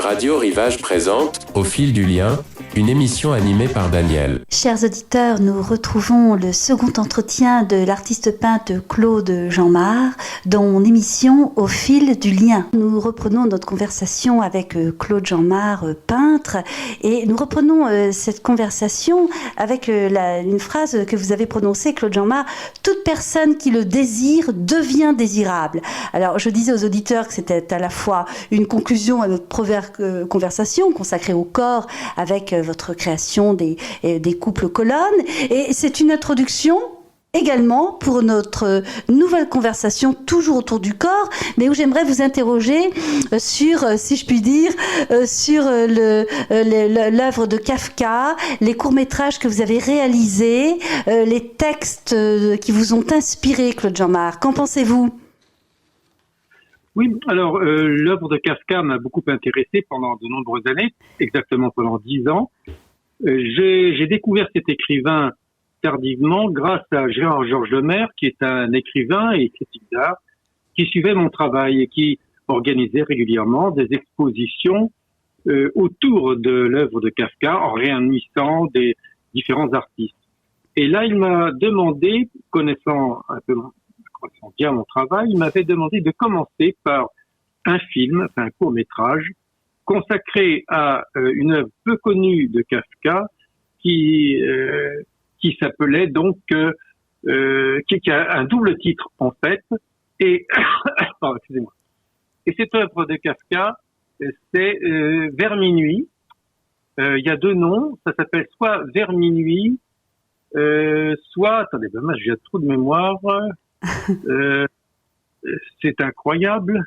Radio Rivage présente Au fil du lien, une émission animée par Daniel. Chers auditeurs, nous retrouvons le second entretien de l'artiste peintre Claude Jeanmar dans l'émission Au fil du lien. Nous reprenons notre conversation avec Claude Jeanmar, peintre, et nous reprenons cette conversation avec une phrase que vous avez prononcée, Claude Jeanmar: toute personne qui le désire devient désirable. Alors, je disais aux auditeurs que c'était à la fois une conclusion à notre première conversation consacrée au corps avec votre création des couples colonnes, et c'est une introduction également pour notre nouvelle conversation toujours autour du corps, mais où j'aimerais vous interroger sur, si je puis dire, sur l'œuvre de Kafka, les courts-métrages que vous avez réalisés, les textes qui vous ont inspiré, Claude Jeanmar. Qu'en pensez-vous ? Oui, alors l'œuvre de Kafka m'a beaucoup intéressé pendant de nombreuses années, exactement pendant 10 ans. J'ai découvert cet écrivain tardivement grâce à Gérard-Georges Lemaire, qui est un écrivain et critique d'art, qui suivait mon travail et qui organisait régulièrement des expositions autour de l'œuvre de Kafka en réunissant des différents artistes. Et là, il m'a demandé, connaissant bien mon travail, il m'avait demandé de commencer par un film, un court-métrage, consacré à une œuvre peu connue de Kafka qui s'appelait donc, qui a un double titre en fait, et pardon, excusez-moi. Et cette œuvre de Kafka, c'est Vers minuit. Il y a deux noms, ça s'appelle soit Vers minuit, soit, attendez, moi j'ai trop de mémoire. C'est incroyable.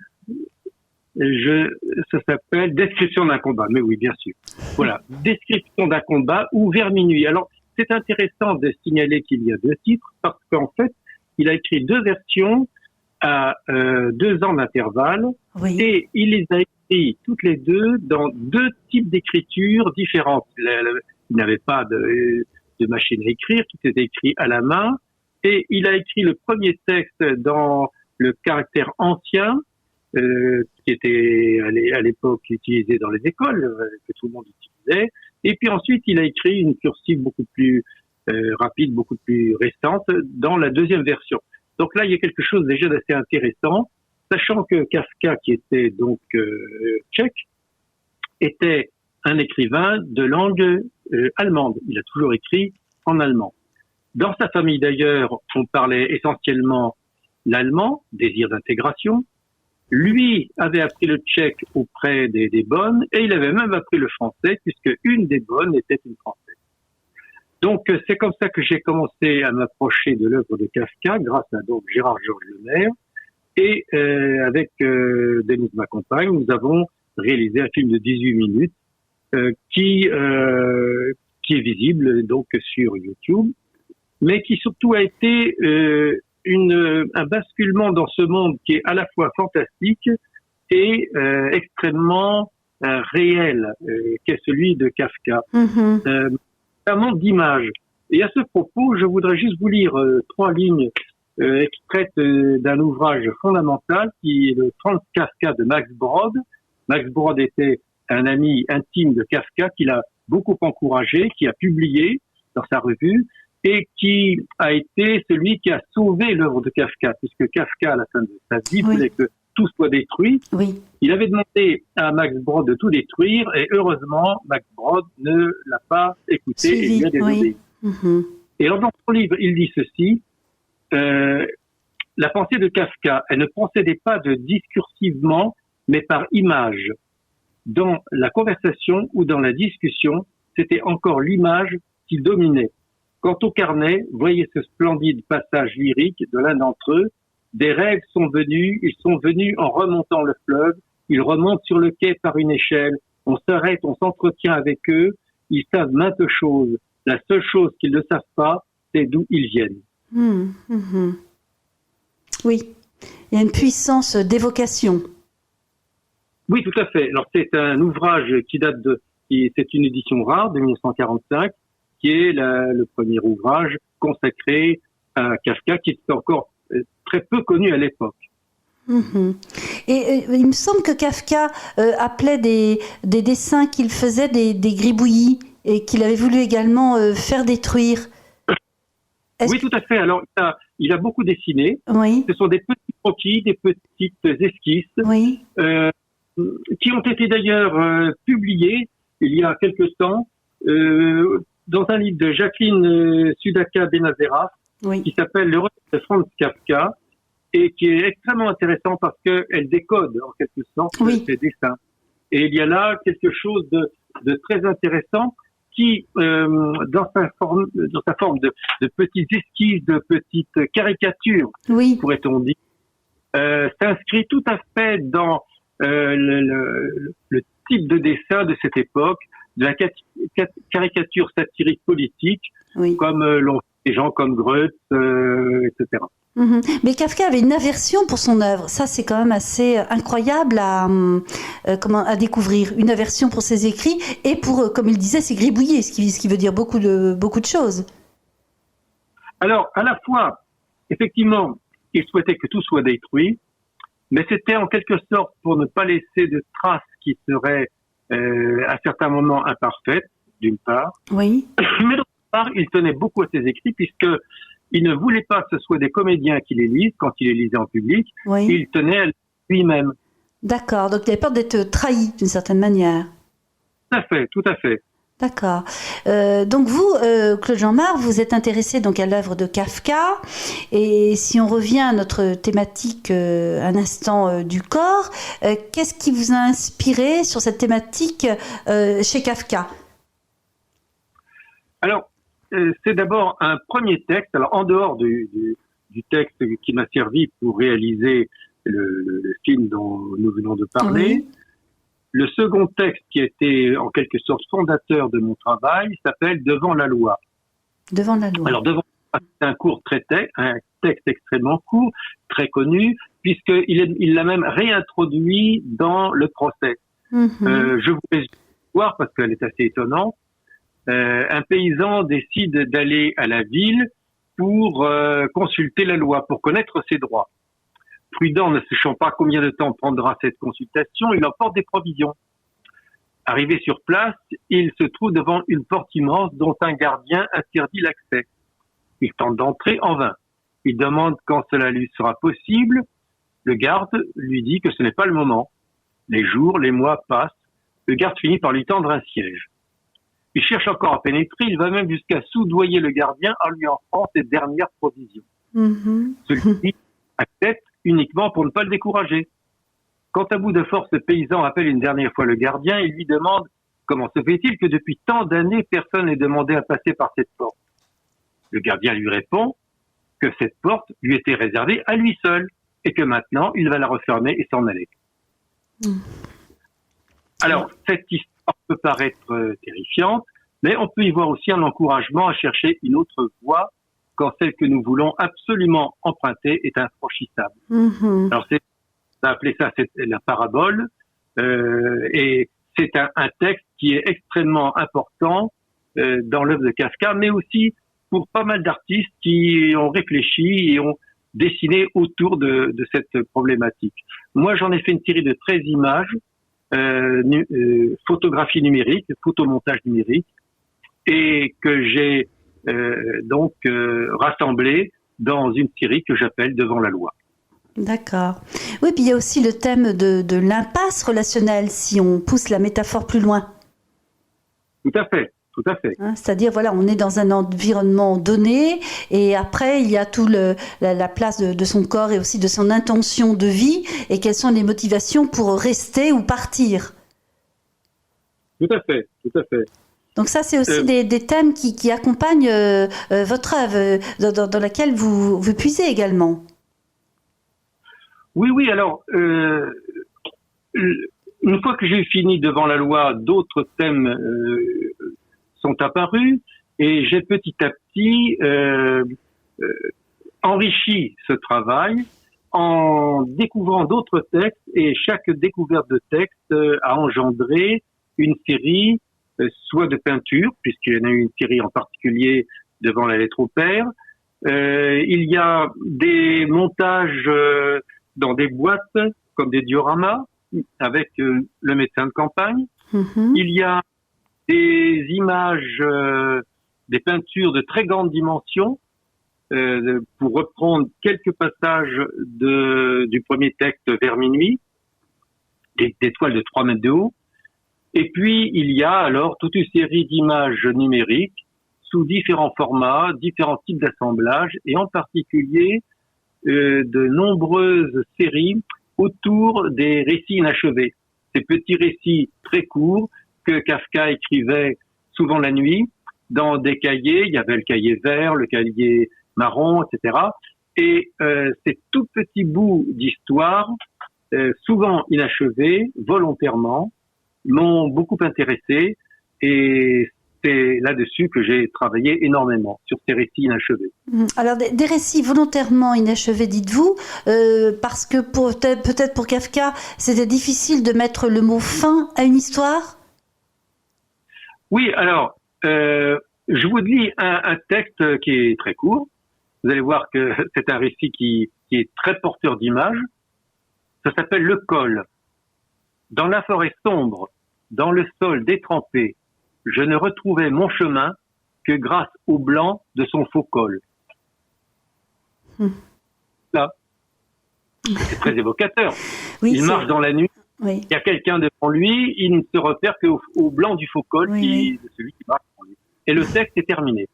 Ça s'appelle Description d'un combat. Mais oui, bien sûr. Voilà, Description d'un combat ou Vers minuit. Alors, c'est intéressant de signaler qu'il y a deux titres parce qu'en fait, il a écrit deux versions à 2 ans d'intervalle, oui. Et il les a écrits toutes les deux dans deux types d'écriture différentes. Il n'avait pas de machine à écrire, tout était écrit à la main. Et il a écrit le premier texte dans le caractère ancien, qui était à l'époque utilisé dans les écoles, que tout le monde utilisait. Et puis ensuite, il a écrit une cursive beaucoup plus rapide, beaucoup plus récente, dans la deuxième version. Donc là, il y a quelque chose déjà d'assez intéressant, sachant que Kafka, qui était donc tchèque, était un écrivain de langue allemande. Il a toujours écrit en allemand. Dans sa famille d'ailleurs, on parlait essentiellement l'allemand, désir d'intégration. Lui avait appris le tchèque auprès des bonnes et il avait même appris le français puisque une des bonnes était une française. Donc c'est comme ça que j'ai commencé à m'approcher de l'œuvre de Kafka grâce à donc Gérard-Georges Lemaire et avec Denise, ma compagne, nous avons réalisé un film de 18 minutes qui est visible donc sur YouTube, mais qui surtout a été un basculement dans ce monde qui est à la fois fantastique et extrêmement réel, qu'est celui de Kafka. Un monde d'images. Et à ce propos, je voudrais juste vous lire 3 lignes extraites d'un ouvrage fondamental qui est le Franz Kafka de Max Brod. Max Brod était un ami intime de Kafka qui l'a beaucoup encouragé, qui a publié dans sa revue, et qui a été celui qui a sauvé l'œuvre de Kafka, puisque Kafka, à la fin de sa vie, voulait que tout soit détruit. Oui. Il avait demandé à Max Brod de tout détruire, et heureusement, Max Brod ne l'a pas écouté et lui a désobéi. Et alors, dans son livre, il dit ceci, la pensée de Kafka, elle ne procédait pas de discursivement, mais par image. Dans la conversation ou dans la discussion, c'était encore l'image qui dominait. Quant au carnet, voyez ce splendide passage lyrique de l'un d'entre eux. Des rêves sont venus, ils sont venus en remontant le fleuve, ils remontent sur le quai par une échelle, on s'arrête, on s'entretient avec eux, ils savent maintes choses. La seule chose qu'ils ne savent pas, c'est d'où ils viennent. Oui, il y a une puissance d'évocation. Oui, tout à fait. Alors c'est un ouvrage c'est une édition rare de 1945, qui est le premier ouvrage consacré à Kafka, qui est encore très peu connu à l'époque. Mhm. Et il me semble que Kafka appelait des dessins qu'il faisait des gribouillis et qu'il avait voulu également faire détruire. Est-ce Oui, que... tout à fait. Alors, il a beaucoup dessiné. Oui, Ce sont des petits croquis, des petites esquisses, oui, euh, qui ont été d'ailleurs publiés il y a quelque temps dans un livre de Jacqueline Sudaka Benazera oui, qui s'appelle Le retour de Franz Kafka et qui est extrêmement intéressant parce qu'elle décode en quelque sorte oui, ses dessins. Et il y a là quelque chose de très intéressant qui, dans sa forme de petites esquisses, de petites caricatures, oui. pourrait-on dire, s'inscrit tout à fait dans le type de dessin de cette époque, de la caricature satirique politique, Oui. comme l'ont fait des gens comme Goethe, etc. Mhm. Mais Kafka avait une aversion pour son œuvre. Ça, c'est quand même assez incroyable à découvrir. Une aversion pour ses écrits et pour, comme il disait, ses gribouillis, ce qui veut dire beaucoup de choses. Alors, à la fois, effectivement, il souhaitait que tout soit détruit, mais c'était en quelque sorte pour ne pas laisser de traces qui seraient à certains moments imparfaites, d'une part, Oui, mais d'autre part, il tenait beaucoup à ses écrits puisque il ne voulait pas que ce soit des comédiens qui les lisent quand il les lisait en public, oui. il tenait à lui-même. D'accord. Donc, il avait peur d'être trahi d'une certaine manière. Tout à fait, tout à fait. D'accord. Donc vous, Claude Jean-Marc, vous êtes intéressé donc à l'œuvre de Kafka. Et si on revient à notre thématique un instant du corps, qu'est-ce qui vous a inspiré sur cette thématique chez Kafka? Alors, c'est d'abord un premier texte, alors en dehors du texte qui m'a servi pour réaliser le film dont nous venons de parler. Oui. Le second texte qui a été en quelque sorte fondateur de mon travail s'appelle Devant la loi. Devant la loi. Alors Devant la loi, c'est un texte extrêmement court, très connu, puisqu'il l'a même réintroduit dans le procès. Je vous laisse voir parce qu'elle est assez étonnante. Un paysan décide d'aller à la ville pour consulter la loi, pour connaître ses droits. Prudent, ne sachant pas combien de temps prendra cette consultation, il emporte des provisions. Arrivé sur place, il se trouve devant une porte immense dont un gardien interdit l'accès. Il tente d'entrer en vain. Il demande quand cela lui sera possible. Le garde lui dit que ce n'est pas le moment. Les jours, les mois passent. Le garde finit par lui tendre un siège. Il cherche encore à pénétrer. Il va même jusqu'à soudoyer le gardien en lui offrant ses dernières provisions. Celui-ci accepte uniquement pour ne pas le décourager. Quand à bout de force, le paysan appelle une dernière fois le gardien et lui demande comment se fait-il que depuis tant d'années, personne n'ait demandé à passer par cette porte. Le gardien lui répond que cette porte lui était réservée à lui seul et que maintenant, il va la refermer et s'en aller. Alors, cette histoire peut paraître terrifiante, mais on peut y voir aussi un encouragement à chercher une autre voie quand celle que nous voulons absolument emprunter est infranchissable. Alors, on a appelé ça la parabole, et c'est un texte qui est extrêmement important dans l'œuvre de Kafka, mais aussi pour pas mal d'artistes qui ont réfléchi et ont dessiné autour de cette problématique. Moi, j'en ai fait une série de 13 images, photographie numérique, photomontage numérique, et que j'ai donc rassemblé dans une série que j'appelle Devant la loi. D'accord. Oui, puis il y a aussi le thème de l'impasse relationnelle, si on pousse la métaphore plus loin. Tout à fait, tout à fait. Hein, c'est-à-dire, voilà, on est dans un environnement donné, et après, il y a tout la place de son corps et aussi de son intention de vie, et quelles sont les motivations pour rester ou partir. Tout à fait, tout à fait. Donc ça, c'est aussi des thèmes qui accompagnent votre œuvre, dans laquelle vous puisez également. Oui, alors, une fois que j'ai fini Devant la loi, d'autres thèmes sont apparus et j'ai petit à petit enrichi ce travail en découvrant d'autres textes et chaque découverte de texte a engendré une série soit de peinture, puisqu'il y en a eu une série en particulier Devant la lettre au père. Il y a des montages dans des boîtes comme des dioramas avec le médecin de campagne. Il y a des images, des peintures de très grande dimension, pour reprendre quelques passages du premier texte Vers minuit, des toiles de 3 mètres de haut. Et puis, il y a alors toute une série d'images numériques sous différents formats, différents types d'assemblages, et en particulier de nombreuses séries autour des récits inachevés. Ces petits récits très courts que Kafka écrivait souvent la nuit dans des cahiers. Il y avait le cahier vert, le cahier marron, etc. Et ces tout petits bouts d'histoire, souvent inachevés, volontairement, m'ont beaucoup intéressé, et c'est là-dessus que j'ai travaillé énormément, sur ces récits inachevés. Alors, des récits volontairement inachevés, dites-vous, parce que peut-être pour Kafka, c'était difficile de mettre le mot fin à une histoire? Oui, alors, je vous lis un texte qui est très court. Vous allez voir que c'est un récit qui est très porteur d'images. Ça s'appelle Le col. Dans la forêt sombre, dans le sol détrempé, je ne retrouvais mon chemin que grâce au blanc de son faux col. Là, c'est très évocateur. Oui, il marche dans la nuit, oui. Il y a quelqu'un devant lui, il ne se repère qu'au blanc du faux col, de celui qui marche devant lui. Et le texte est terminé.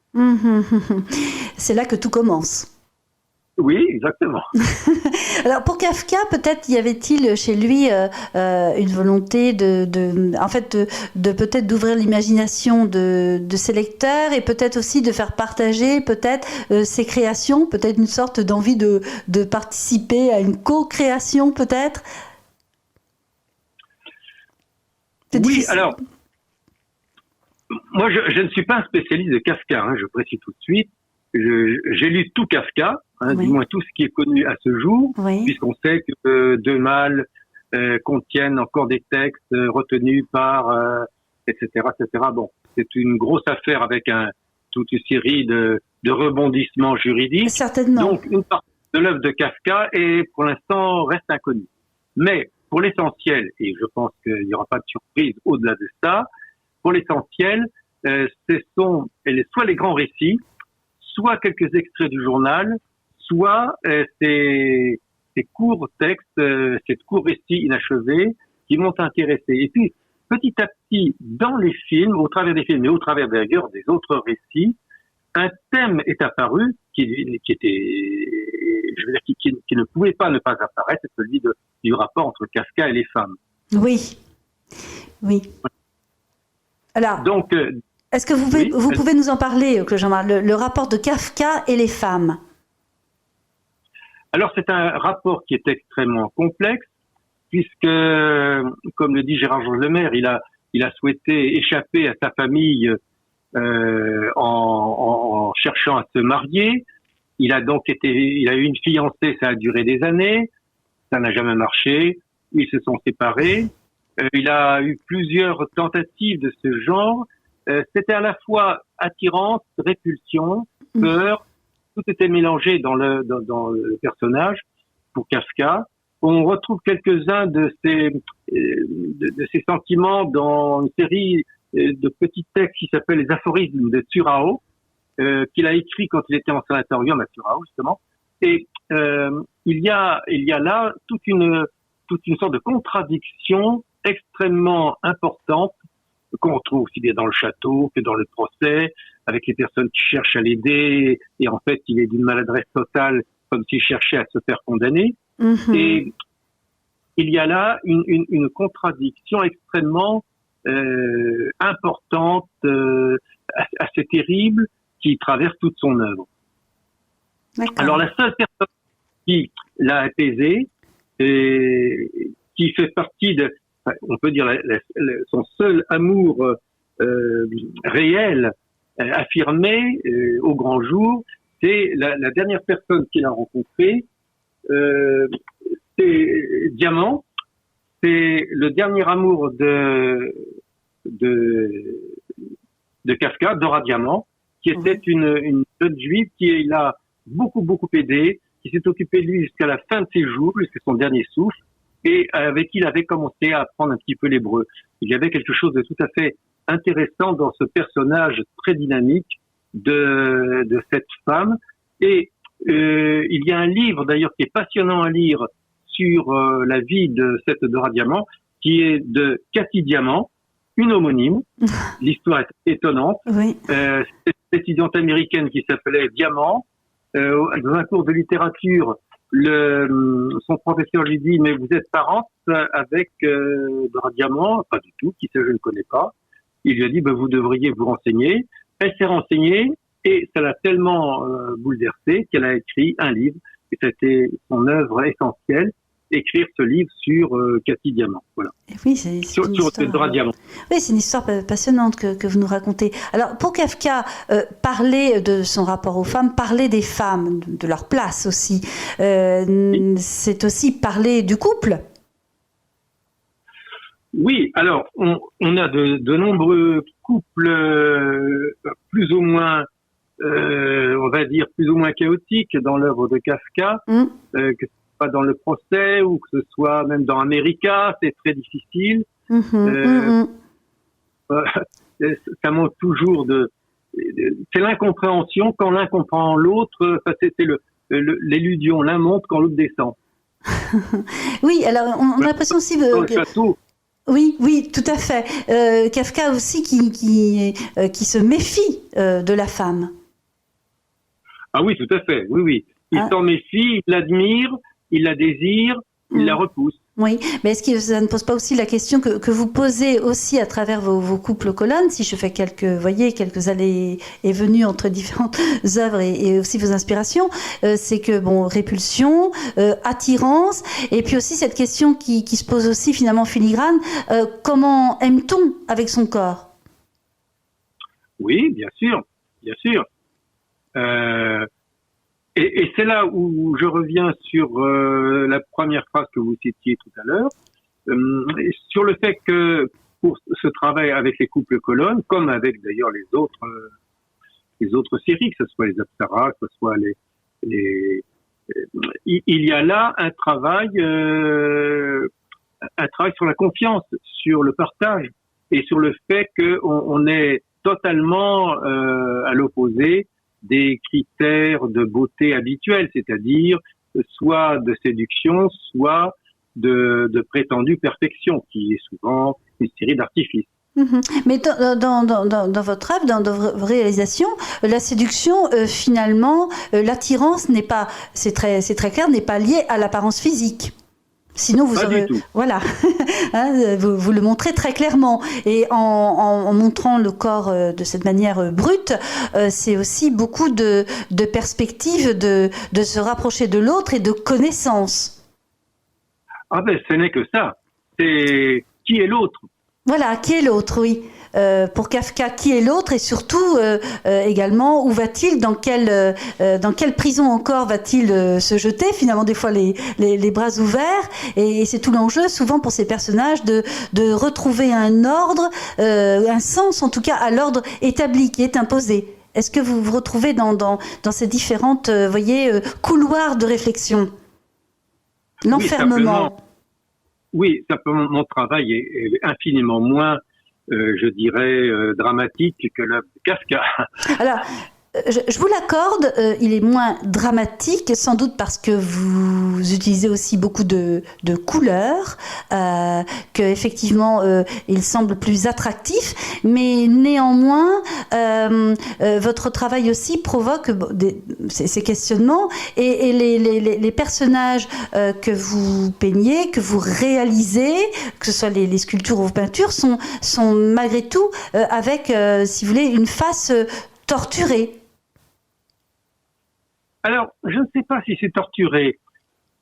C'est là que tout commence. Oui, exactement. Alors pour Kafka, peut-être y avait-il chez lui une volonté de peut-être d'ouvrir l'imagination de ses lecteurs, et peut-être aussi de faire partager peut-être ses créations, peut-être une sorte d'envie de participer à une co-création peut-être. Oui, difficile. Alors moi je ne suis pas un spécialiste de Kafka, je précise tout de suite. J'ai lu tout Kafka, du moins tout ce qui est connu à ce jour, puisqu'on sait que Deux Mâles contiennent encore des textes retenus par etc., etc. Bon, c'est une grosse affaire avec toute une série de rebondissements juridiques. Certainement. Donc une partie de l'œuvre de Kafka pour l'instant reste inconnue. Mais pour l'essentiel, et je pense qu'il n'y aura pas de surprise au-delà de ça, pour l'essentiel, ce sont soit les grands récits, soit quelques extraits du journal, soit ces courts textes, ces courts récits inachevés qui m'ont intéressé. Et puis, petit à petit, dans les films, au travers des films et au travers d'ailleurs des autres récits, un thème est apparu qui ne pouvait pas ne pas apparaître, c'est celui du rapport entre Kafka et les femmes. Oui. Alors, donc, est-ce que vous pouvez nous en parler, Claude Jean-Marc, le rapport de Kafka et les femmes? Alors, c'est un rapport qui est extrêmement complexe, puisque, comme le dit Gérard-Georges Lemaire, il a souhaité échapper à sa famille en cherchant à se marier. Il a eu une fiancée, ça a duré des années, ça n'a jamais marché, ils se sont séparés. Il a eu plusieurs tentatives de ce genre. C'était à la fois attirance, répulsion, peur, tout était mélangé dans le personnage pour Kafka. On retrouve quelques-uns de ces sentiments dans une série de petits textes qui s'appellent les aphorismes de Tsurao, qu'il a écrit quand il était en sanatorium à Tsurao, justement. Et il y a là toute une sorte de contradiction extrêmement importante qu'on retrouve aussi bien dans le château que dans le procès, avec les personnes qui cherchent à l'aider, et en fait, il est d'une maladresse totale, comme s'il cherchait à se faire condamner. Et il y a là une contradiction extrêmement importante, assez terrible, qui traverse toute son œuvre. Alors, la seule personne qui l'a apaisé, et qui fait partie on peut dire son seul amour réel, affirmé au grand jour, c'est la dernière personne qu'il a rencontrée, c'est Diamant, c'est le dernier amour de Kafka, Dora Diamant, qui était une jeune juive qui l'a beaucoup aidé, qui s'est occupé de lui jusqu'à la fin de ses jours, jusqu'à son dernier souffle, et avec qui il avait commencé à apprendre un petit peu l'hébreu. Il y avait quelque chose de tout à fait intéressant dans ce personnage très dynamique de cette femme. Et il y a un livre d'ailleurs qui est passionnant à lire sur la vie de cette Dora Diamant, qui est de Cathy Diamant, une homonyme. L'histoire est étonnante. Oui. C'est une étudiante américaine qui s'appelait Diamant. Dans un cours de littérature, son professeur lui dit: mais vous êtes parente avec Dora Diamant? Pas du tout. Qui c'est? Je ne connais pas. Il lui a dit: vous devriez vous renseigner. Elle s'est renseignée et ça l'a tellement bouleversée qu'elle a écrit un livre. Et c'était son œuvre essentielle, écrire ce livre sur Cathy Diamant. Voilà. Oui, c'est sur histoire, Dora Diamant. Oui, c'est une histoire passionnante que vous nous racontez. Alors, pour Kafka, parler de son rapport aux femmes, parler des femmes, de leur place aussi, c'est aussi parler du couple. Oui, alors on a de nombreux couples plus ou moins, on va dire plus ou moins chaotiques dans l'œuvre de Kafka, que ce soit dans le procès ou que ce soit même dans America, c'est très difficile. Ça manque toujours c'est l'incompréhension. Quand l'un comprend l'autre, c'est l'illusion. L'un monte quand l'autre descend. Oui, alors on a l'impression aussi oui, tout à fait. Kafka aussi qui se méfie de la femme. Ah oui, tout à fait. Oui. Il s'en méfie, il l'admire, il la désire, il la repousse. Oui, mais est-ce que ça ne pose pas aussi la question que vous posez aussi à travers vos couples colonnes, si je fais quelques allées et venues entre différentes œuvres et aussi vos inspirations, c'est que répulsion, attirance, et puis aussi cette question qui se pose aussi finalement filigrane, comment aime-t-on avec son corps? Oui, bien sûr. Et c'est là où je reviens sur la première phrase que vous citiez tout à l'heure, sur le fait que pour ce travail avec les couples colonnes, comme avec d'ailleurs les autres séries, que ce soit les Apsara, que ce soit il y a là un travail sur la confiance, sur le partage et sur le fait qu'on est totalement à l'opposé des critères de beauté habituels, c'est-à-dire soit de séduction, soit de prétendue perfection, qui est souvent une série d'artifices. Mais dans votre œuvre, dans vos réalisations, la séduction, finalement, l'attirance n'est pas, c'est très clair, n'est pas liée à l'apparence physique. Sinon, vous voilà, vous le montrez très clairement. Et en montrant le corps de cette manière brute, c'est aussi beaucoup de perspectives de se rapprocher de l'autre et de connaissance. Ah ce n'est que ça. C'est qui est l'autre. Voilà, qui est l'autre, oui. Pour Kafka, qui est l'autre et surtout également où va-t-il, dans quelle prison encore va-t-il se jeter, finalement des fois les bras ouverts, et c'est tout l'enjeu souvent pour ces personnages de retrouver un ordre, un sens en tout cas à l'ordre établi qui est imposé. Est-ce que vous vous retrouvez dans ces différentes couloirs de réflexion, l'enfermement? Oui, simplement, mon travail est infiniment moins, je dirais, dramatique que l'œuvre de Kafka. Alors, je vous l'accorde, il est moins dramatique, sans doute parce que vous utilisez aussi beaucoup de couleurs, que effectivement il semble plus attractif, mais néanmoins votre travail aussi provoque ces questionnements et les personnages que vous peignez, que vous réalisez, que ce soit les sculptures ou vos peintures, sont malgré tout avec, si vous voulez, une face torturée. Alors, je ne sais pas si c'est torturé.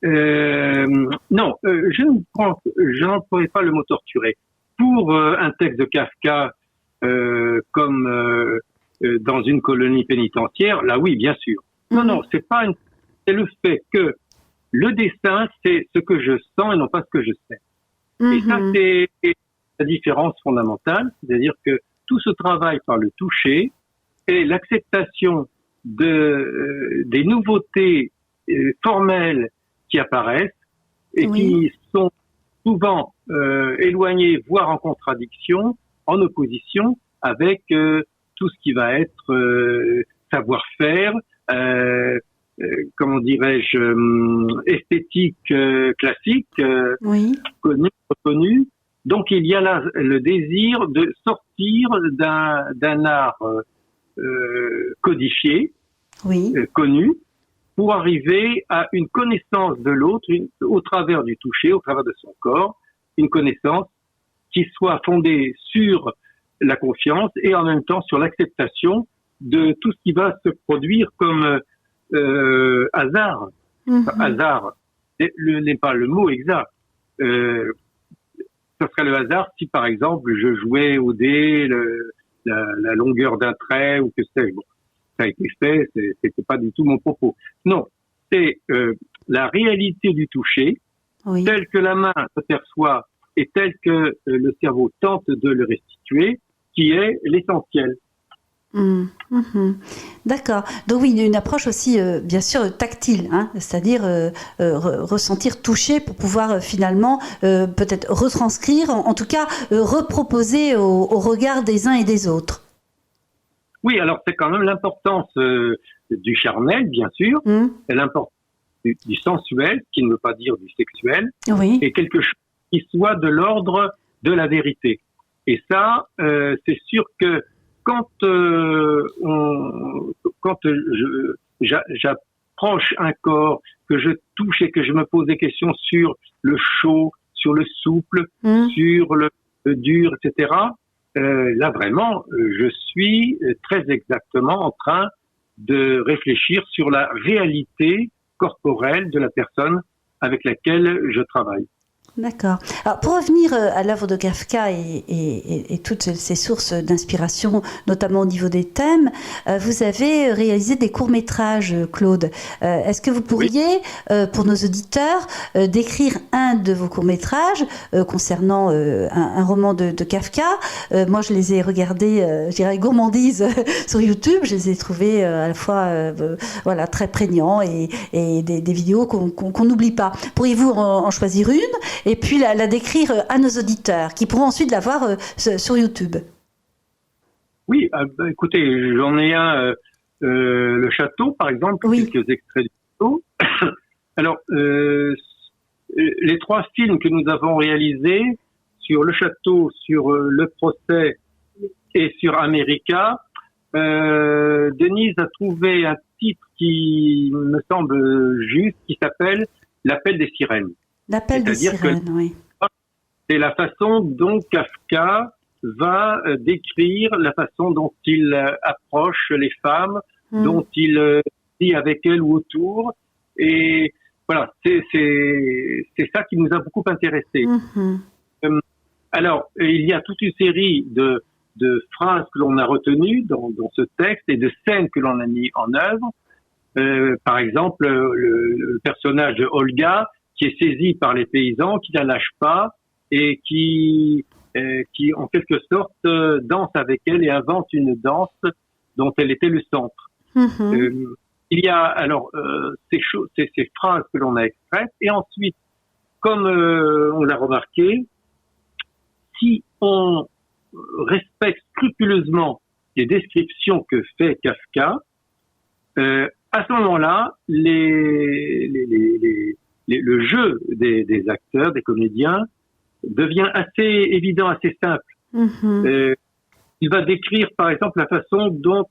Non, je n'emploierai pas le mot torturé. Pour un texte de Kafka, comme dans une colonie pénitentiaire, là oui, bien sûr. Non, c'est le fait que le dessin, c'est ce que je sens et non pas ce que je sais. Et ça, c'est la différence fondamentale, c'est-à-dire que tout ce travail par le toucher et l'acceptation des nouveautés formelles qui apparaissent et Oui. qui sont souvent éloignées, voire en contradiction, en opposition avec tout ce qui va être savoir-faire, comment dirais-je, esthétique classique, Oui. connu, reconnu. Donc il y a là le désir de sortir d'un art codifié, Oui. connu, pour arriver à une connaissance de l'autre au travers du toucher, au travers de son corps, une connaissance qui soit fondée sur la confiance et en même temps sur l'acceptation de tout ce qui va se produire comme hasard. Enfin, hasard n'est pas le mot exact. Ce serait le hasard si, par exemple, je jouais au dé la longueur d'un trait ou que sais-je. Bon, ça a été fait, c'était pas du tout mon propos. Non, c'est la réalité du toucher, Oui. telle que la main se perçoit et telle que le cerveau tente de le restituer, qui est l'essentiel. D'accord. Donc oui, une approche aussi, bien sûr, tactile, hein, c'est-à-dire ressentir, toucher pour pouvoir finalement peut-être retranscrire, en tout cas reproposer au regard des uns et des autres. Oui, alors c'est quand même l'importance du charnel, bien sûr, et l'importance du sensuel, qui ne veut pas dire du sexuel, Oui. et quelque chose qui soit de l'ordre de la vérité. Et ça, c'est sûr que quand j'approche un corps, que je touche et que je me pose des questions sur le chaud, sur le souple, sur le dur, etc., là vraiment, je suis très exactement en train de réfléchir sur la réalité corporelle de la personne avec laquelle je travaille. D'accord. Alors, pour revenir à l'œuvre de Kafka et toutes ces sources d'inspiration, notamment au niveau des thèmes, vous avez réalisé des courts-métrages, Claude. Est-ce que vous pourriez, pour nos auditeurs, décrire un de vos courts-métrages concernant un roman de Kafka? Moi, je les ai regardés, je dirais, gourmandise sur YouTube. Je les ai trouvés à la fois voilà, très prégnants et des vidéos qu'on n'oublie pas. Pourriez-vous en choisir une et puis la décrire à nos auditeurs, qui pourront ensuite la voir sur YouTube? Oui, écoutez, j'en ai un, le château, par exemple, oui. Quelques extraits du château. Alors, les 3 films que nous avons réalisés sur le château, sur le procès et sur America, Denise a trouvé un titre qui me semble juste, qui s'appelle L'appel des sirènes. L'appel des sirènes, oui. C'est la façon dont Kafka va décrire la façon dont il approche les femmes, dont il vit avec elles ou autour. Et voilà, c'est ça qui nous a beaucoup intéressés. Alors, il y a toute une série de phrases que l'on a retenues dans ce texte et de scènes que l'on a mis en œuvre. Par exemple, le personnage de Olga, qui est saisie par les paysans, qui la lâche pas et qui en quelque sorte danse avec elle et invente une danse dont elle était le centre. Il y a alors ces phrases que l'on a extraites et ensuite, comme on l'a remarqué, si on respecte scrupuleusement les descriptions que fait Kafka, à ce moment-là, le jeu des acteurs, des comédiens, devient assez évident, assez simple. Il va décrire, par exemple, la façon dont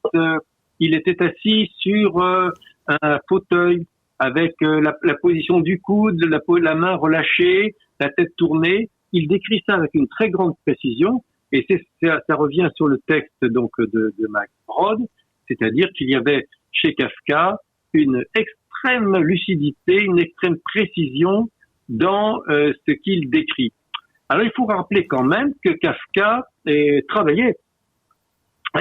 il était assis sur un fauteuil, avec la position du coude, la main relâchée, la tête tournée. Il décrit ça avec une très grande précision, et ça revient sur le texte donc de Max Brod, c'est-à-dire qu'il y avait chez Kafka une extrême lucidité, une extrême précision dans ce qu'il décrit. Alors il faut rappeler quand même que Kafka travaillait,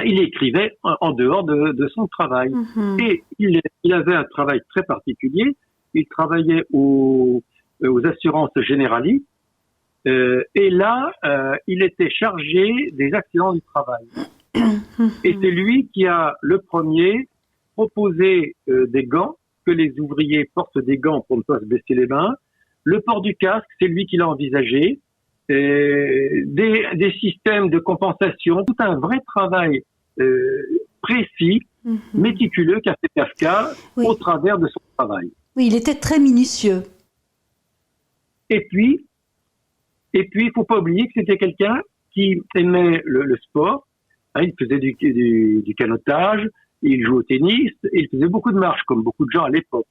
il écrivait en dehors de son travail. Et il avait un travail très particulier, il travaillait aux assurances généralistes, et là, il était chargé des accidents du travail. Et c'est lui qui a le premier proposé des gants que les ouvriers portent des gants pour ne pas se blesser les mains. Le port du casque, c'est lui qui l'a envisagé. Des systèmes de compensation, tout un vrai travail précis, méticuleux qu'a fait Kafka au travers de son travail. Oui, il était très minutieux. Et puis, il faut pas oublier que c'était quelqu'un qui aimait le sport. Hein, il faisait du canotage, il jouait au tennis, et il faisait beaucoup de marches, comme beaucoup de gens à l'époque.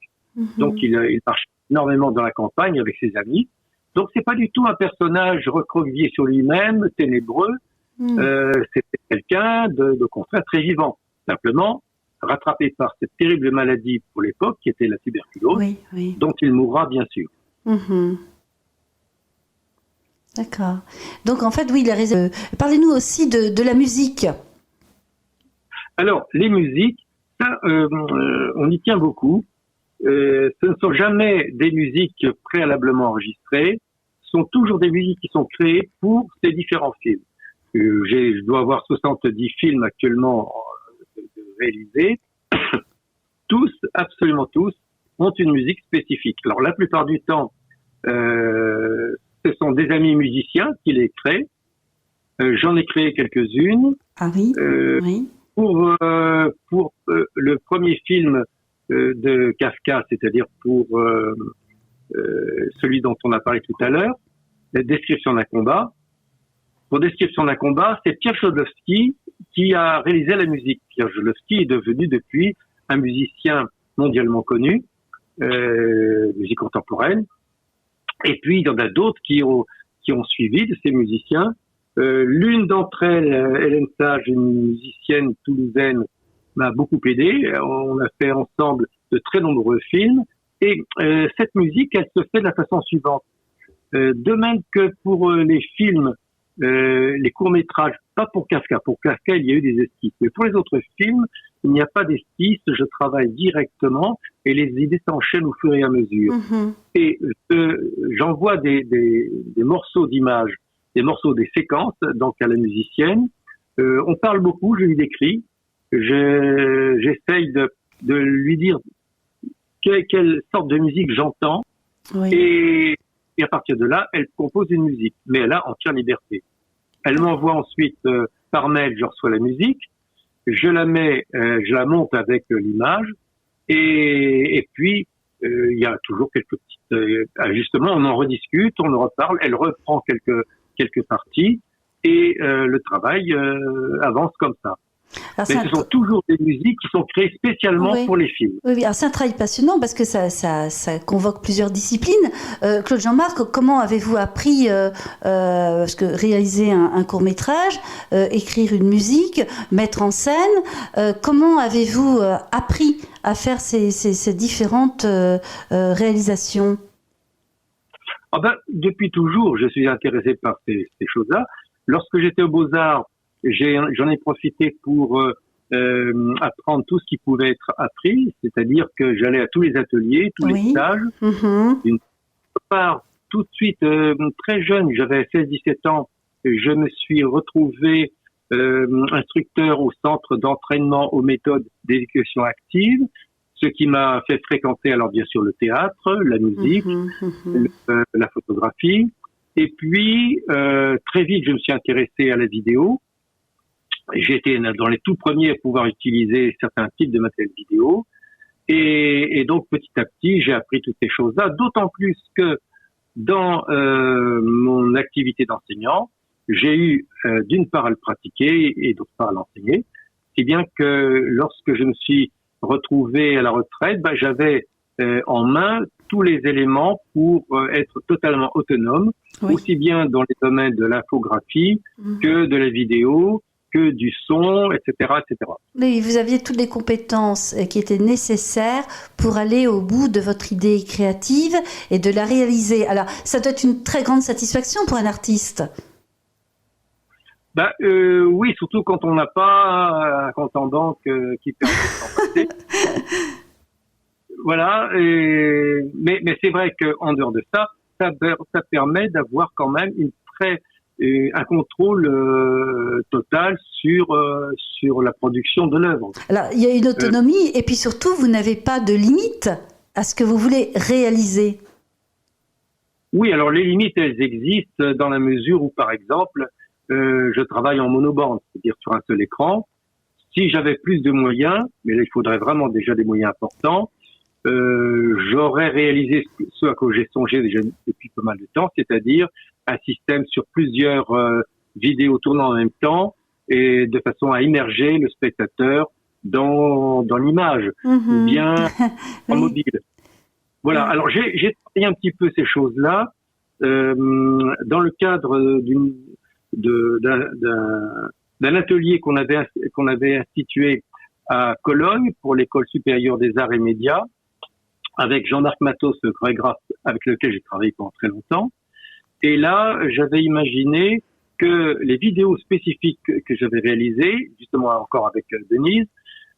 Donc, il marchait énormément dans la campagne avec ses amis. Donc, c'est pas du tout un personnage recroquevillé sur lui-même, ténébreux. C'était quelqu'un de contraire très vivant. Simplement, rattrapé par cette terrible maladie pour l'époque, qui était la tuberculose, dont il mourra bien sûr. D'accord. Donc, en fait, oui, il a raison. Parlez-nous aussi de la musique. Alors, les musiques, ça, on y tient beaucoup. Ce ne sont jamais des musiques préalablement enregistrées. Ce sont toujours des musiques qui sont créées pour ces différents films. Je dois avoir 70 films actuellement réalisés. Tous, absolument tous, ont une musique spécifique. Alors, la plupart du temps, ce sont des amis musiciens qui les créent. J'en ai créé quelques-unes. Ah oui, oui. Pour le premier film de Kafka, c'est-à-dire pour celui dont on a parlé tout à l'heure, la description d'un combat. Pour description d'un combat, c'est Pierre Jodlowski qui a réalisé la musique. Pierre Jodlowski est devenu depuis un musicien mondialement connu, musique contemporaine. Et puis, il y en a d'autres qui ont suivi de ces musiciens. L'une d'entre elles, Hélène Sage, une musicienne toulousaine, m'a beaucoup aidé. On a fait ensemble de très nombreux films. Et cette musique, elle se fait de la façon suivante. De même que pour les films, les courts-métrages, pas pour Kafka. Pour Kafka, il y a eu des esquisses. Mais pour les autres films, il n'y a pas d'esquisses. Je travaille directement et les idées s'enchaînent au fur et à mesure. Et j'envoie des morceaux d'images, des morceaux, des séquences, donc à la musicienne. On parle beaucoup, je lui décris. J'essaye de lui dire quelle sorte de musique j'entends. Et à partir de là, elle compose une musique, mais elle a entière liberté. Elle m'envoie ensuite par mail, je reçois la musique, je la monte avec l'image, et puis il y a toujours quelques petits ajustements. On en rediscute, on en reparle. Elle reprend quelques parties, et le travail avance comme ça. Alors, mais ce sont toujours des musiques qui sont créées spécialement pour les films. Oui, alors c'est un travail passionnant parce que ça convoque plusieurs disciplines. Claude Jean-Marc, comment avez-vous appris parce que réaliser un court-métrage, écrire une musique, mettre en scène, comment avez-vous appris à faire ces différentes réalisations? Depuis toujours, je suis intéressé par ces choses-là. Lorsque j'étais aux Beaux-Arts, j'en ai profité pour apprendre tout ce qui pouvait être appris, c'est-à-dire que j'allais à tous les ateliers, tous les stages. D'une part, tout de suite, très jeune, j'avais 16-17 ans, je me suis retrouvé instructeur au centre d'entraînement aux méthodes d'éducation active, ce qui m'a fait fréquenter alors bien sûr le théâtre, la musique, la photographie. Et puis, très vite, je me suis intéressé à la vidéo. J'ai été dans les tout premiers à pouvoir utiliser certains types de matériel vidéo. Et donc, petit à petit, j'ai appris toutes ces choses-là, d'autant plus que dans mon activité d'enseignant, j'ai eu d'une part à le pratiquer et d'autre part à l'enseigner. Si bien que lorsque je me suis retrouvé à la retraite, j'avais en main tous les éléments pour être totalement autonome, aussi bien dans les domaines de l'infographie que de la vidéo, que du son, etc., etc. Mais vous aviez toutes les compétences qui étaient nécessaires pour aller au bout de votre idée créative et de la réaliser. Alors, ça doit être une très grande satisfaction pour un artiste. Oui, surtout quand on n'a pas un compte en banque qui permet de s'en passer. Voilà, mais c'est vrai qu'en dehors de ça, ça permet d'avoir quand même une très un contrôle total sur la production de l'œuvre. Alors, il y a une autonomie et puis surtout, vous n'avez pas de limite à ce que vous voulez réaliser. Oui, alors les limites, elles existent dans la mesure où, par exemple, je travaille en monobande, c'est-à-dire sur un seul écran. Si j'avais plus de moyens, mais là, il faudrait vraiment déjà des moyens importants, j'aurais réalisé ce à quoi j'ai songé déjà depuis pas mal de temps, c'est-à-dire un système sur plusieurs vidéos tournant en même temps et de façon à immerger le spectateur dans l'image, ou bien en mobile. Voilà, alors j'ai travaillé un petit peu ces choses-là dans le cadre d'un atelier qu'on avait institué à Cologne pour l'École supérieure des arts et médias, avec Jean-Marc Matos, le chorégraphe avec lequel j'ai travaillé pendant très longtemps. Et là, j'avais imaginé que les vidéos spécifiques que j'avais réalisées, justement encore avec Denise,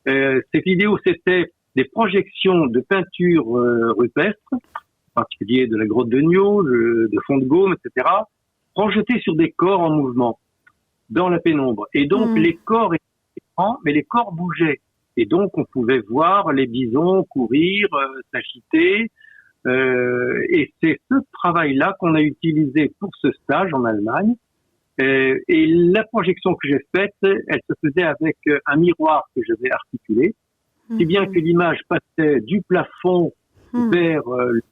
ces vidéos, c'était des projections de peintures rupestres, en particulier de la grotte de Niaux, de Font de Gaume, etc., projetées sur des corps en mouvement, dans la pénombre. Et donc, les corps étaient grands, mais les corps bougeaient. Et donc, on pouvait voir les bisons courir, s'agiter. Et c'est ce travail-là qu'on a utilisé pour ce stage en Allemagne. Et la projection que j'ai faite, elle se faisait avec un miroir que j'avais articulé, si bien que l'image passait du plafond vers le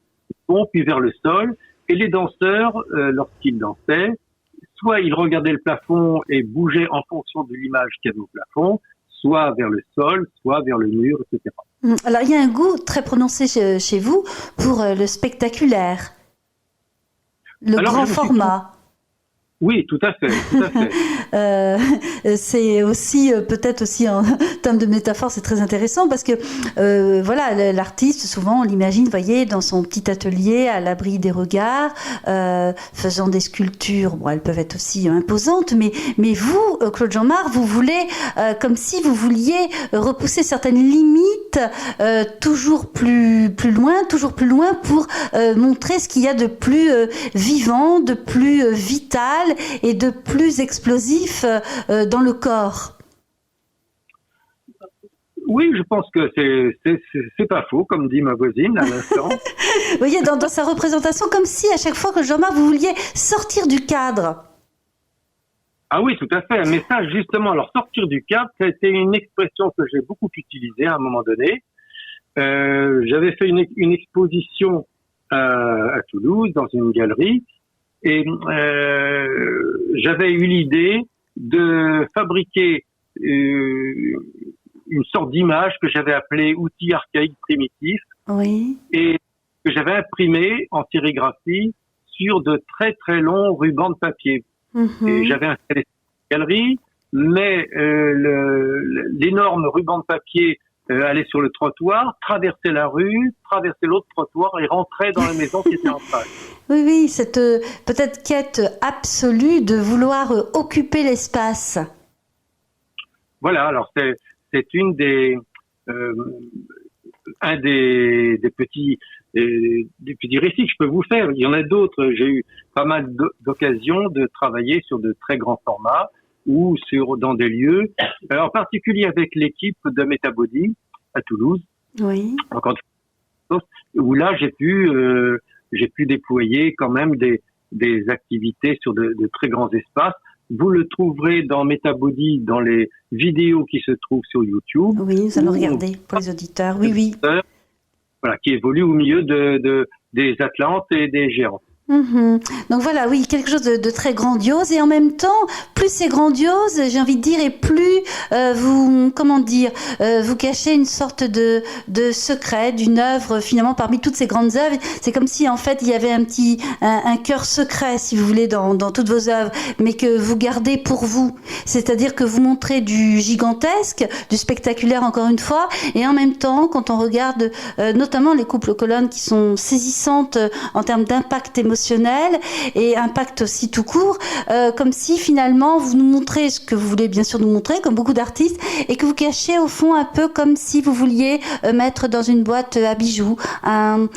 pont, puis vers le sol. Et les danseurs, lorsqu'ils dansaient, soit ils regardaient le plafond et bougeaient en fonction de l'image qu'il y avait au plafond, soit vers le sol, soit vers le mur, etc. Alors, il y a un goût très prononcé chez vous pour le spectaculaire, le grand format. Oui, tout à fait, tout à fait. C'est aussi, peut-être aussi en termes de métaphore, c'est très intéressant parce que, voilà, l'artiste, souvent, on l'imagine, vous voyez, dans son petit atelier, à l'abri des regards, faisant des sculptures. Bon, elles peuvent être aussi imposantes, mais vous, Claude Jeanmar, vous voulez, comme si vous vouliez repousser certaines limites, toujours plus loin pour montrer ce qu'il y a de plus vivant, de plus vital et de plus explosif dans le corps. Oui, je pense que c'est pas faux, comme dit ma voisine à l'instant. Vous voyez, dans sa représentation, comme si à chaque fois que Jean-Marc, vous vouliez sortir du cadre. Ah oui, tout à fait. Mais ça, justement, alors sortir du cadre, ça a été une expression que j'ai beaucoup utilisée à un moment donné. J'avais fait une exposition à Toulouse, dans une galerie, et j'avais eu l'idée de fabriquer une sorte d'image que j'avais appelée outil archaïque primitif, oui, et que j'avais imprimé en sérigraphie sur de très très longs rubans de papier. Et j'avais installé cette galerie, mais l'énorme ruban de papier allait sur le trottoir, traversait la rue, traversait l'autre trottoir et rentrait dans la maison qui était en face. Oui, cette peut-être quête absolue de vouloir occuper l'espace. Voilà, alors c'est un des petits récits que je peux vous faire. Il y en a d'autres. J'ai eu pas mal d'occasions de travailler sur de très grands formats ou dans des lieux, en particulier avec l'équipe de Metabody à Toulouse. Oui. Encore une fois, où là j'ai pu déployer quand même des activités sur de très grands espaces. Vous le trouverez dans Metabody, dans les vidéos qui se trouvent sur YouTube. Oui, nous allons regarder pour les auditeurs. Oui. Voilà, qui évolue au milieu des Atlantes et des Géants. Donc voilà, oui, quelque chose de très grandiose, et en même temps, plus c'est grandiose, j'ai envie de dire, et plus vous cachez une sorte de secret d'une œuvre, finalement, parmi toutes ces grandes œuvres. C'est comme si, en fait, il y avait un cœur secret, si vous voulez, dans toutes vos œuvres, mais que vous gardez pour vous. C'est-à-dire que vous montrez du gigantesque, du spectaculaire, encore une fois, et en même temps, quand on regarde notamment les couples colonnes qui sont saisissantes en termes d'impact émotionnel, émotionnel et impact aussi tout court, comme si finalement vous nous montrez ce que vous voulez bien sûr nous montrer, comme beaucoup d'artistes, et que vous cachez au fond un peu comme si vous vouliez mettre dans une boîte à bijoux, un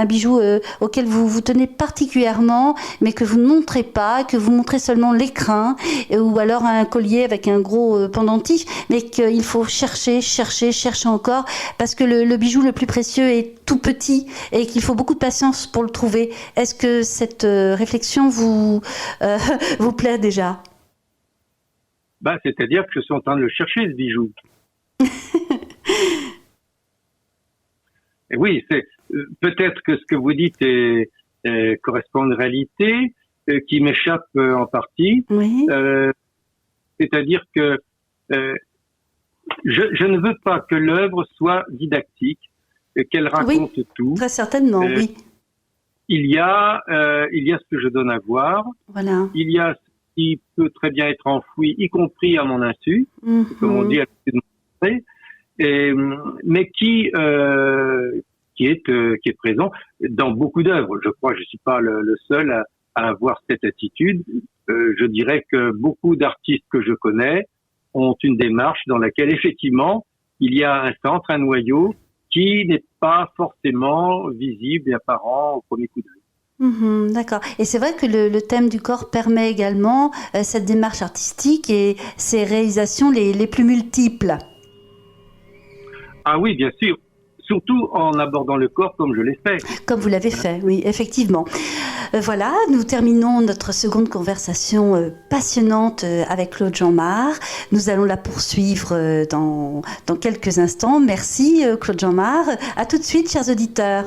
bijou auquel vous tenez particulièrement, mais que vous ne montrez pas, que vous montrez seulement l'écrin, ou alors un collier avec un gros pendentif, mais qu'il faut chercher encore, parce que le bijou le plus précieux est tout petit et qu'il faut beaucoup de patience pour le trouver. Est-ce que cette réflexion vous plaît déjà? C'est-à-dire que je suis en train de le chercher, ce bijou. Et oui, peut-être que ce que vous dites correspond à une réalité qui m'échappe en partie. Oui. C'est-à-dire que je ne veux pas que l'œuvre soit didactique, qu'elle raconte tout. Très certainement, oui. Il y a ce que je donne à voir. Voilà. Il y a ce qui peut très bien être enfoui, y compris à mon insu, comme on dit à l'habitude de montrer, mais qui est présent dans beaucoup d'œuvres. Je crois que je suis pas le seul à avoir cette attitude. Je dirais que beaucoup d'artistes que je connais ont une démarche dans laquelle effectivement il y a un centre, un noyau qui n'est pas forcément visible et apparent au premier coup d'œil. D'accord. Et c'est vrai que le thème du corps permet également cette démarche artistique et ces réalisations les plus multiples. Ah oui, bien sûr. Surtout en abordant le corps comme je l'ai fait. Comme vous l'avez fait, oui, effectivement. Voilà, nous terminons notre seconde conversation passionnante avec Claude Jeanmar. Nous allons la poursuivre dans quelques instants. Merci Claude Jeanmar. À tout de suite, chers auditeurs.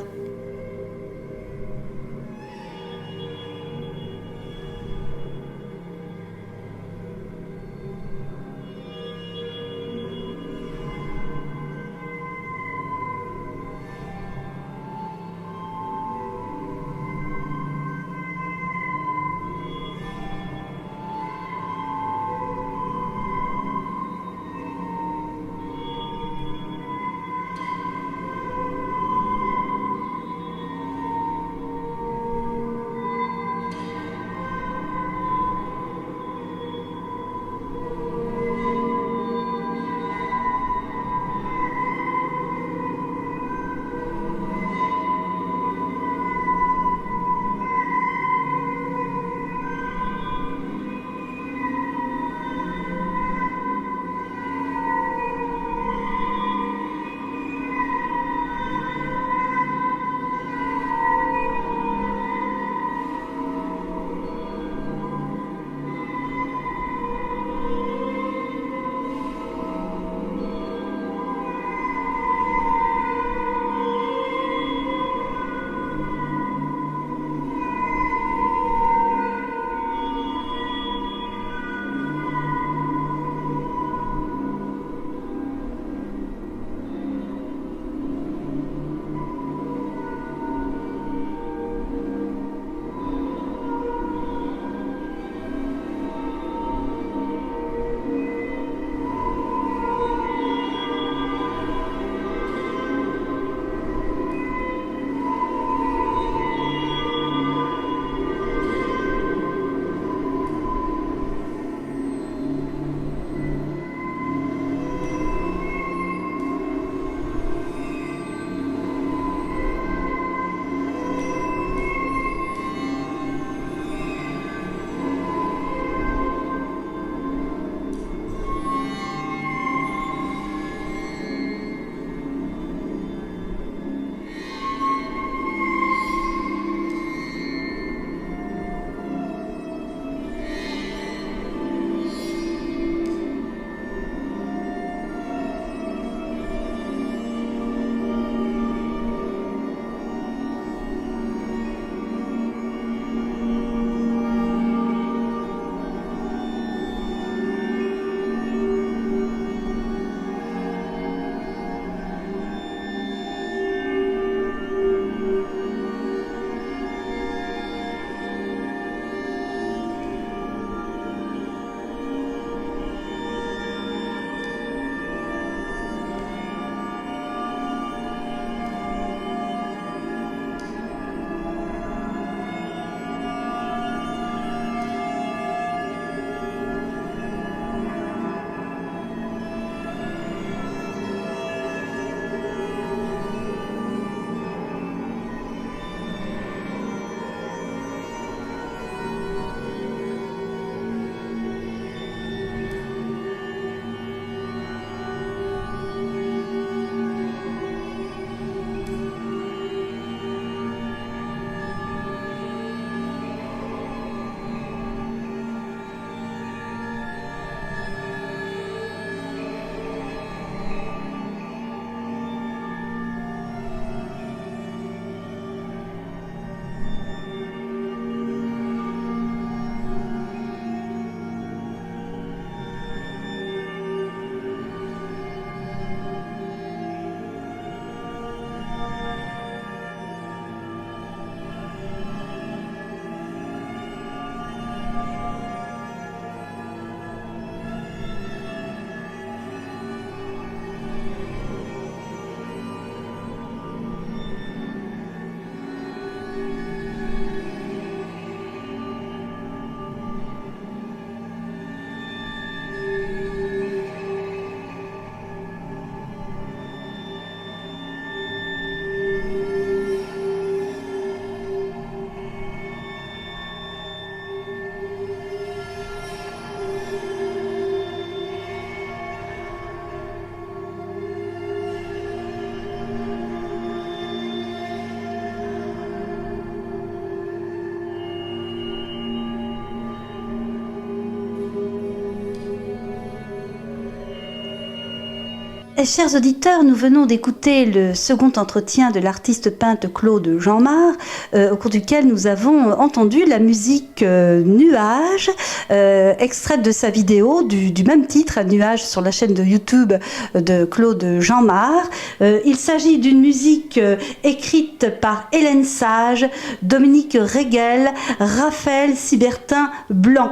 Chers auditeurs, nous venons d'écouter le second entretien de l'artiste peintre Claude Jeanmar, au cours duquel nous avons entendu la musique Nuages, extraite de sa vidéo du même titre, Nuages, sur la chaîne de YouTube de Claude Jeanmar. Il s'agit d'une musique écrite par Hélène Sage, Dominique Reguel, Raphaël Sibertin Blanc.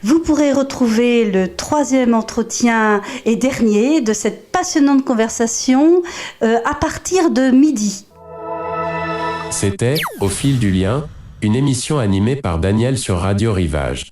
Vous pourrez retrouver le troisième entretien et dernier de cette passionnante conversation à partir de midi. C'était Au fil du lien, une émission animée par Daniel sur Radio Rivage.